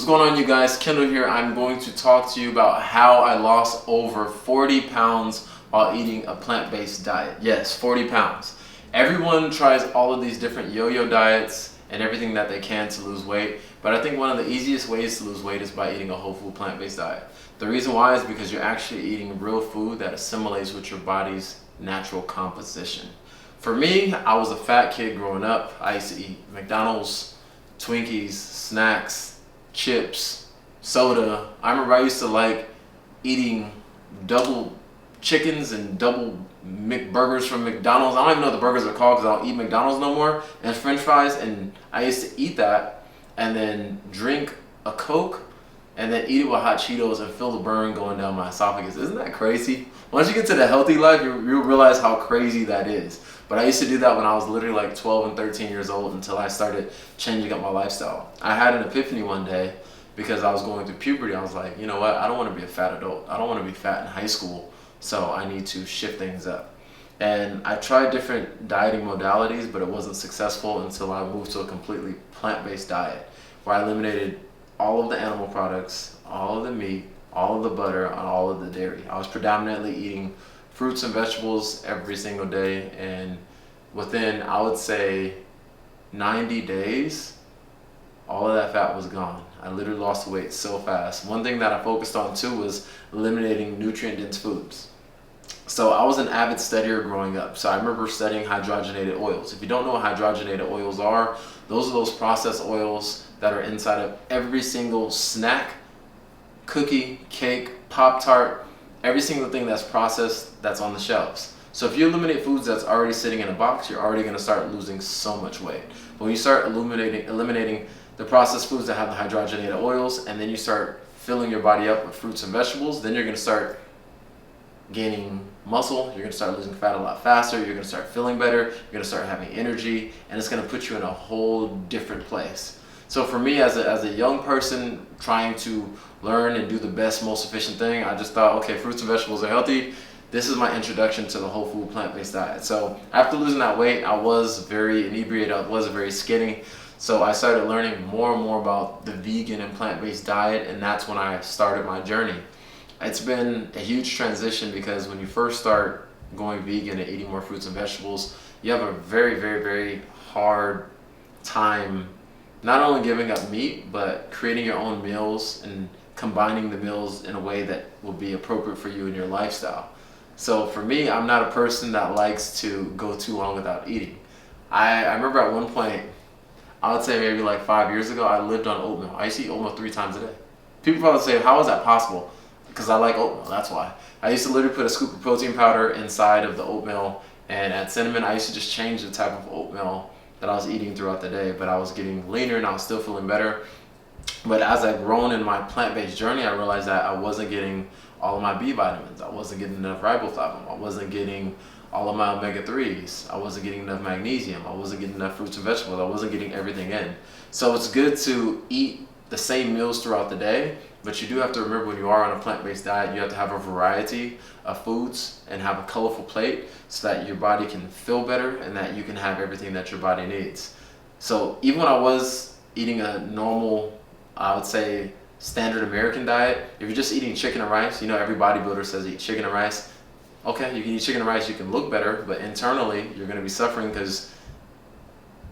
What's going on, you guys? Kendall here. I'm going to talk to you about how I lost over 40 pounds while eating a plant-based diet. Yes, 40 pounds. Everyone tries all of these different yo-yo diets and everything that they can to lose weight, but I think one of the easiest ways to lose weight is by eating a whole food plant-based diet. The reason why is because you're actually eating real food that assimilates with your body's natural composition. For me, I was a fat kid growing up. I used to eat McDonald's, Twinkies, snacks, chips, soda. I remember I used to like eating double chickens and double McBurgers from McDonald's. I don't even know what the burgers are called because I don't eat McDonald's no more. And French fries, and I used to eat that and then drink a Coke and then eat it with hot Cheetos and feel the burn going down my esophagus. Isn't that crazy? Once you get to the healthy life, you realize how crazy that is. But I used to do that when I was literally like 12 and 13 years old until I started changing up my lifestyle. I had an epiphany one day because I was going through puberty. I was like, you know what? I don't want to be a fat adult. I don't want to be fat in high school. So I need to shift things up. And I tried different dieting modalities, but it wasn't successful until I moved to a completely plant-based diet where I eliminated all of the animal products, all of the meat, all of the butter, and all of the dairy. I was predominantly eating fruits and vegetables every single day, and within, I would say, 90 days, all of that fat was gone. I literally lost weight so fast. One thing that I focused on too was eliminating nutrient-dense foods. So I was an avid studier growing up. So I remember studying hydrogenated oils. If you don't know what hydrogenated oils are those processed oils that are inside of every single snack, cookie, cake, Pop-Tart, every single thing that's processed that's on the shelves. So if you eliminate foods that's already sitting in a box, you're already going to start losing so much weight. But when you start eliminating the processed foods that have the hydrogenated oils, and then you start filling your body up with fruits and vegetables, then you're going to start gaining muscle, you're going to start losing fat a lot faster, you're going to start feeling better, you're going to start having energy, and it's going to put you in a whole different place. So for me, as a young person trying to learn and do the best, most efficient thing, I just thought, okay, fruits and vegetables are healthy. This is my introduction to the whole food plant-based diet. So after losing that weight, I was very inebriated, I was very skinny. So I started learning more and more about the vegan and plant-based diet, and that's when I started my journey. It's been a huge transition because when you first start going vegan and eating more fruits and vegetables, you have a very, very, very hard time not only giving up meat, but creating your own meals and combining the meals in a way that will be appropriate for you and your lifestyle. So for me, I'm not a person that likes to go too long without eating. I remember at one point, I would say maybe like 5 years ago, I lived on oatmeal. I used to eat oatmeal 3 times a day. People probably say, how is that possible? Because I like oatmeal, that's why. I used to literally put a scoop of protein powder inside of the oatmeal, and at cinnamon, I used to just change the type of oatmeal that I was eating throughout the day, but I was getting leaner and I was still feeling better. But as I've grown in my plant-based journey, I realized that I wasn't getting all of my B vitamins. I wasn't getting enough riboflavin. I wasn't getting all of my omega-3s. I wasn't getting enough magnesium. I wasn't getting enough fruits and vegetables. I wasn't getting everything in. So it's good to eat the same meals throughout the day, but you do have to remember when you are on a plant-based diet, you have to have a variety of foods and have a colorful plate so that your body can feel better and that you can have everything that your body needs. So even when I was eating a normal, I would say, standard American diet, if you're just eating chicken and rice, you know every bodybuilder says eat chicken and rice. Okay, you can eat chicken and rice, you can look better, but internally you're going to be suffering because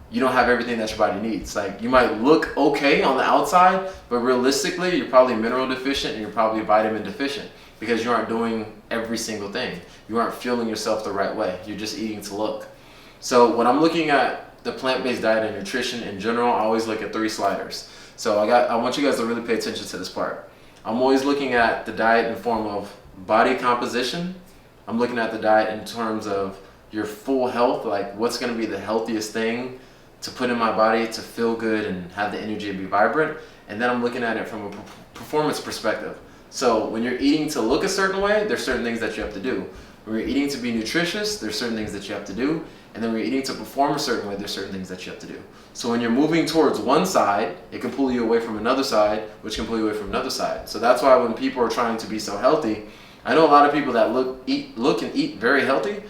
you don't have everything that your body needs. Like, you might look okay on the outside, but realistically, you're probably mineral deficient and you're probably vitamin deficient because you aren't doing every single thing. You aren't fueling yourself the right way. You're just eating to look. So when I'm looking at the plant-based diet and nutrition in general, I always look at 3 sliders. So I want you guys to really pay attention to this part. I'm always looking at the diet in form of body composition. I'm looking at the diet in terms of your full health, like what's going to be the healthiest thing to put in my body to feel good and have the energy to be vibrant. And then I'm looking at it from a performance perspective. So when you're eating to look a certain way, there's certain things that you have to do. When you're eating to be nutritious, there's certain things that you have to do. And then when you're eating to perform a certain way, there's certain things that you have to do. So when you're moving towards one side, it can pull you away from another side, which can pull you away from another side. So that's why when people are trying to be so healthy, I know a lot of people that look and eat very healthy,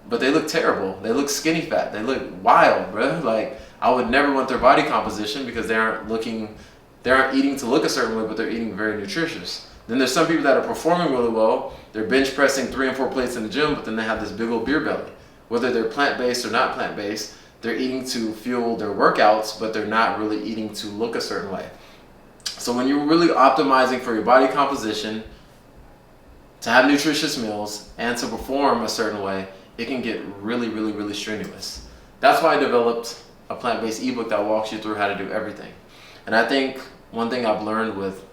but they look terrible. They look skinny fat. They look wild, bro. Like, I would never want their body composition because they aren't looking They aren't eating to look a certain way, but they're eating very nutritious. Then there's some people that are performing really well. They're bench pressing 3 and 4 plates in the gym, but then they have this big old beer belly. Whether they're plant-based or not plant-based, they're eating to fuel their workouts, but they're not really eating to look a certain way. So when you're really optimizing for your body composition, to have nutritious meals, and to perform a certain way, it can get really, really, really strenuous. That's why I developed a plant-based ebook that walks you through how to do everything. And I think one thing I've learned with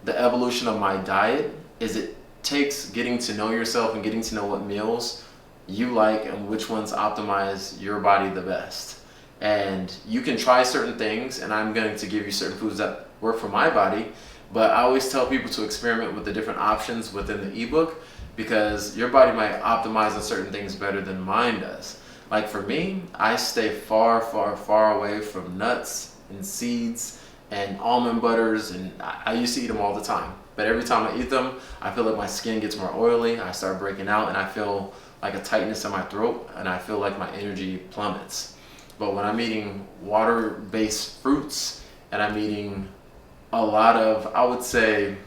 the evolution of my diet is it takes getting to know yourself and getting to know what meals you like and which ones optimize your body the best. And you can try certain things, and I'm going to give you certain foods that work for my body, but I always tell people to experiment with the different options within the ebook, because your body might optimize on certain things better than mine does. Like for me, I stay far, far, far away from nuts and seeds and almond butters, and I used to eat them all the time. But every time I eat them, I feel like my skin gets more oily, I start breaking out, and I feel like a tightness in my throat, and I feel like my energy plummets. But when I'm eating water-based fruits, and I'm eating a lot of, I would say,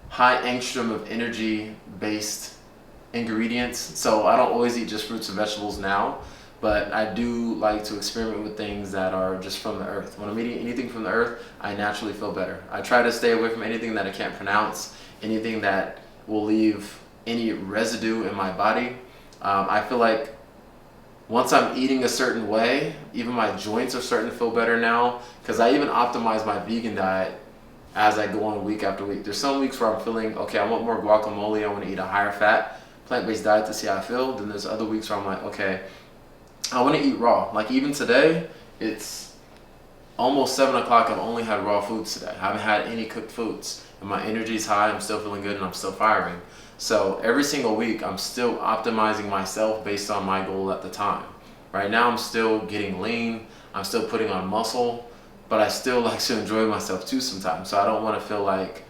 high angstrom of energy based ingredients. So I don't always eat just fruits and vegetables now, but I do like to experiment with things that are just from the earth. When I'm eating anything from the earth, I naturally feel better. I try to stay away from anything that I can't pronounce, anything that will leave any residue in my body. I feel like once I'm eating a certain way, even my joints are starting to feel better now, because I even optimize my vegan diet as I go on week after week. There's some weeks where I'm feeling, okay, I want more guacamole, I want to eat a higher fat, plant-based diet to see how I feel. Then there's other weeks where I'm like, okay, I want to eat raw. Like even today, it's almost 7 o'clock, I've only had raw foods today. I haven't had any cooked foods, and my energy's high, I'm still feeling good, and I'm still firing. So every single week, I'm still optimizing myself based on my goal at the time. Right now, I'm still getting lean, I'm still putting on muscle, but I still like to enjoy myself too sometimes. So I don't want to feel like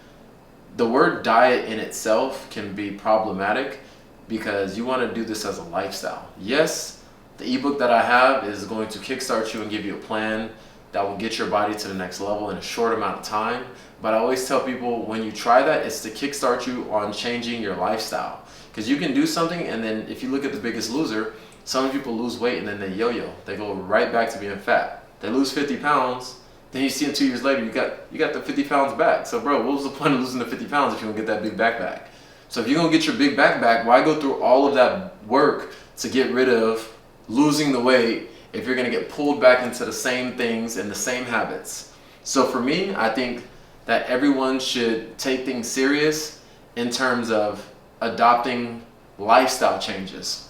the word diet in itself can be problematic, because you want to do this as a lifestyle. Yes, the ebook that I have is going to kickstart you and give you a plan that will get your body to the next level in a short amount of time. But I always tell people, when you try that, it's to kickstart you on changing your lifestyle. Because you can do something, and then if you look at The Biggest Loser, some people lose weight and then they yo-yo. They go right back to being fat. They lose 50 pounds, then you see them 2 years later, you got the 50 pounds back. So bro, what was the point of losing the 50 pounds if you don't get that big back back? So if you're gonna get your big back back, why go through all of that work to get rid of losing the weight if you're gonna get pulled back into the same things and the same habits? So for me, I think that everyone should take things serious in terms of adopting lifestyle changes.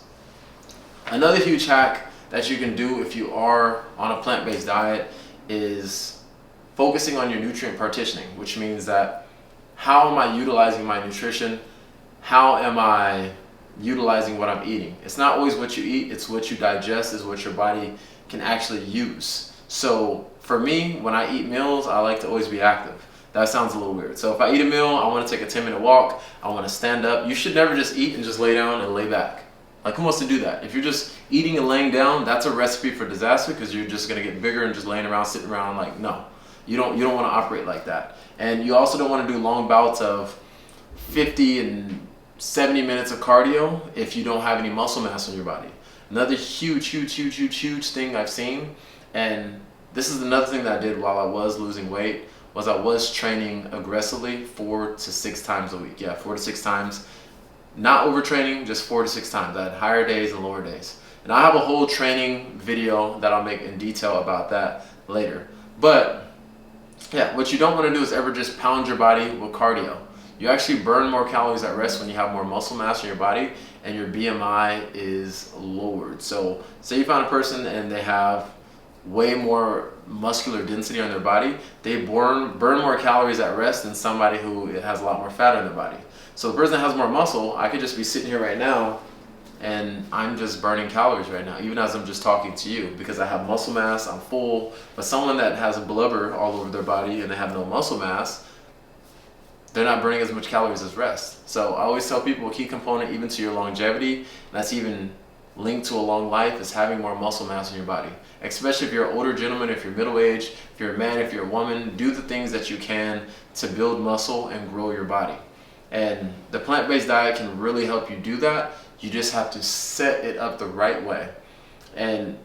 Another huge hack that you can do if you are on a plant-based diet is focusing on your nutrient partitioning, which means that how am I utilizing my nutrition? How am I utilizing what I'm eating? It's not always what you eat, it's what you digest, is what your body can actually use. So for me, when I eat meals, I like to always be active. That sounds a little weird. So if I eat a meal, I want to take a 10-minute walk, I want to stand up. You should never just eat and just lay down and lay back. Like, who wants to do that? If you're just eating and laying down, that's a recipe for disaster, because you're just gonna get bigger and just laying around, sitting around. Like, no, you don't want to operate like that. And you also don't want to do long bouts of 50 and 70 minutes of cardio if you don't have any muscle mass on your body. Another huge thing I've seen, and this is another thing that I did while I was losing weight, was I was training aggressively 4 to 6 times a week. Yeah, 4 to 6 times. Not overtraining, just 4 to 6 times. I had higher days and lower days. And I have a whole training video that I'll make in detail about that later. But yeah, what you don't want to do is ever just pound your body with cardio. You actually burn more calories at rest when you have more muscle mass in your body and your BMI is lowered. So say you find a person and they have way more muscular density on their body, they burn more calories at rest than somebody who has a lot more fat on their body. So the person that has more muscle, I could just be sitting here right now and I'm just burning calories right now, even as I'm just talking to you, because I have muscle mass, I'm full. But someone that has blubber all over their body and they have no muscle mass, they're not burning as much calories as rest. So I always tell people, a key component even to your longevity, and that's even linked to a long life is having more muscle mass in your body. Especially if you're an older gentleman, if you're middle-aged, if you're a man, if you're a woman, do the things that you can to build muscle and grow your body. And the plant-based diet can really help you do that. You just have to set it up the right way. And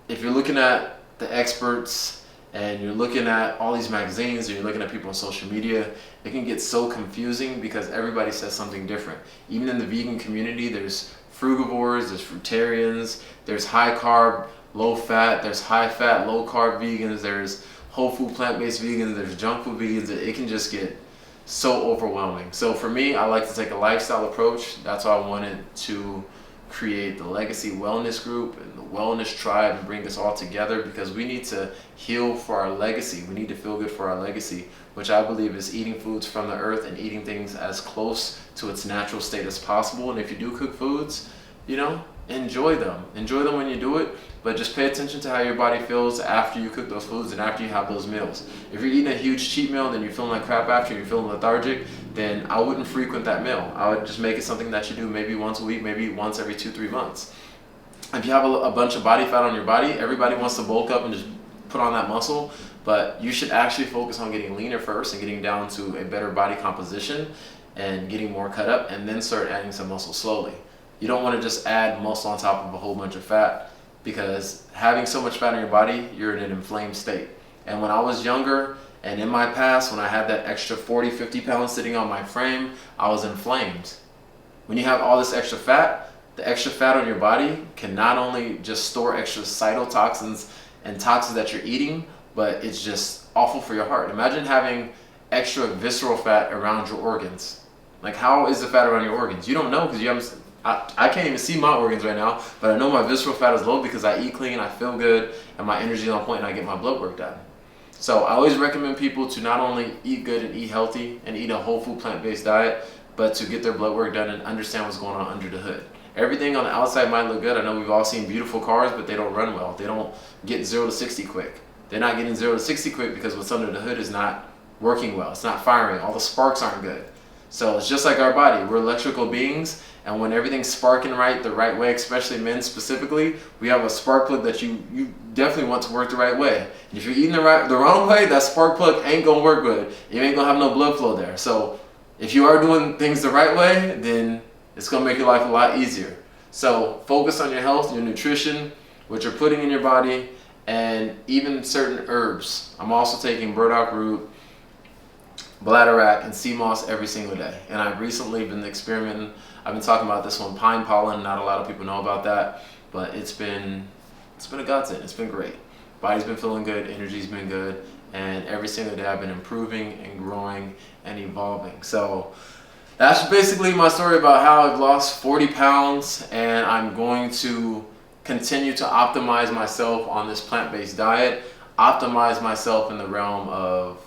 if you're looking at the experts and you're looking at all these magazines, or you're looking at people on social media, it can get so confusing because everybody says something different. Even in the vegan community, there's frugivores, there's fruitarians, there's high carb, low fat, there's high fat, low carb vegans, there's whole food plant-based vegans, there's junk food vegans. It can just get so overwhelming. So for me, I like to take a lifestyle approach. That's why I wanted to create the Legacy Wellness Group and the Wellness Tribe and bring this all together, because we need to heal for our legacy. We need to feel good for our legacy, which I believe is eating foods from the earth and eating things as close to its natural state as possible. And if you do cook foods, you know, enjoy them. Enjoy them when you do it, but just pay attention to how your body feels after you cook those foods and after you have those meals. If you're eating a huge cheat meal, then you're feeling like crap after, you're feeling lethargic, then I wouldn't frequent that meal. I would just make it something that you do maybe once a week, maybe once every 2-3 months. If you have a bunch of body fat on your body, everybody wants to bulk up and just put on that muscle, but you should actually focus on getting leaner first and getting down to a better body composition and getting more cut up, and then start adding some muscle slowly. You don't want to just add muscle on top of a whole bunch of fat, because having so much fat in your body, you're in an inflamed state. And when I was younger and in my past, when I had that extra 40-50 pounds sitting on my frame, I was inflamed. When you have all this extra fat, the extra fat on your body can not only just store extra cytotoxins and toxins that you're eating, but it's just awful for your heart. Imagine having extra visceral fat around your organs. Like, how is the fat around your organs? You don't know, because you haven't. I can't even see my organs right now, but I know my visceral fat is low because I eat clean, I feel good, and my energy is on point, and I get my blood work done. So I always recommend people to not only eat good and eat healthy and eat a whole food plant-based diet, but to get their blood work done and understand what's going on under the hood. Everything on the outside might look good. I know we've all seen beautiful cars, but they don't run well. They don't get 0 to 60 quick. They're not getting 0 to 60 quick because what's under the hood is not working well. It's not firing. All the sparks aren't good. So it's just like our body. We're electrical beings, and when everything's sparking right, the right way, especially men specifically, we have a spark plug that you definitely want to work the right way. And if you're eating the wrong way, that spark plug ain't gonna work good. You ain't gonna have no blood flow there. So if you are doing things the right way, then it's gonna make your life a lot easier. So focus on your health, your nutrition, what you're putting in your body, and even certain herbs. I'm also taking burdock root, bladderwrack, and sea moss every single day. And I've recently been experimenting. I've been talking about this one, pine pollen. Not a lot of people know about that, but it's been a godsend. It's been great. Body's been feeling good, energy's been good, and every single day I've been improving and growing and evolving. So that's basically my story about how I've lost 40 pounds, and I'm going to continue to optimize myself on this plant-based diet, optimize myself in the realm of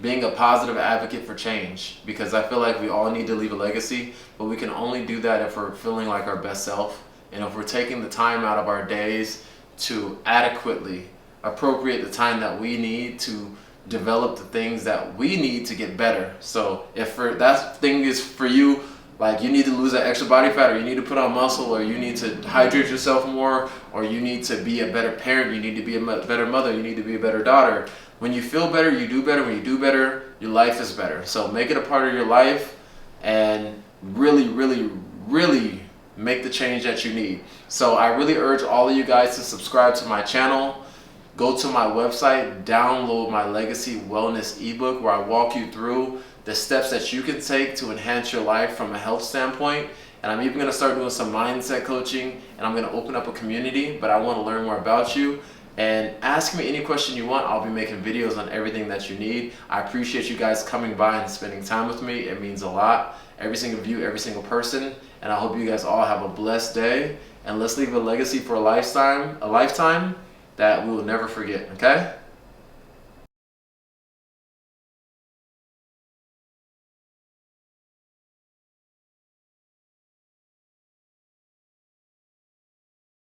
being a positive advocate for change, because I feel like we all need to leave a legacy, but we can only do that if we're feeling like our best self, and if we're taking the time out of our days to adequately appropriate the time that we need to develop the things that we need to get better. So if that thing is for you, like you need to lose that extra body fat, or you need to put on muscle, or you need to hydrate yourself more, or you need to be a better parent, you need to be a better mother, you need to be a better daughter. When you feel better, you do better. When you do better, your life is better. So make it a part of your life and really, really, really make the change that you need. So I really urge all of you guys to subscribe to my channel. Go to my website, download my Legacy Wellness ebook, where I walk you through the steps that you can take to enhance your life from a health standpoint. And I'm even going to start doing some mindset coaching, and I'm going to open up a community, but I want to learn more about you. And ask me any question you want. I'll be making videos on everything that you need. I appreciate you guys coming by and spending time with me. It means a lot. Every single view, every single person. And I hope you guys all have a blessed day. And let's leave a legacy for a lifetime that we will never forget, okay?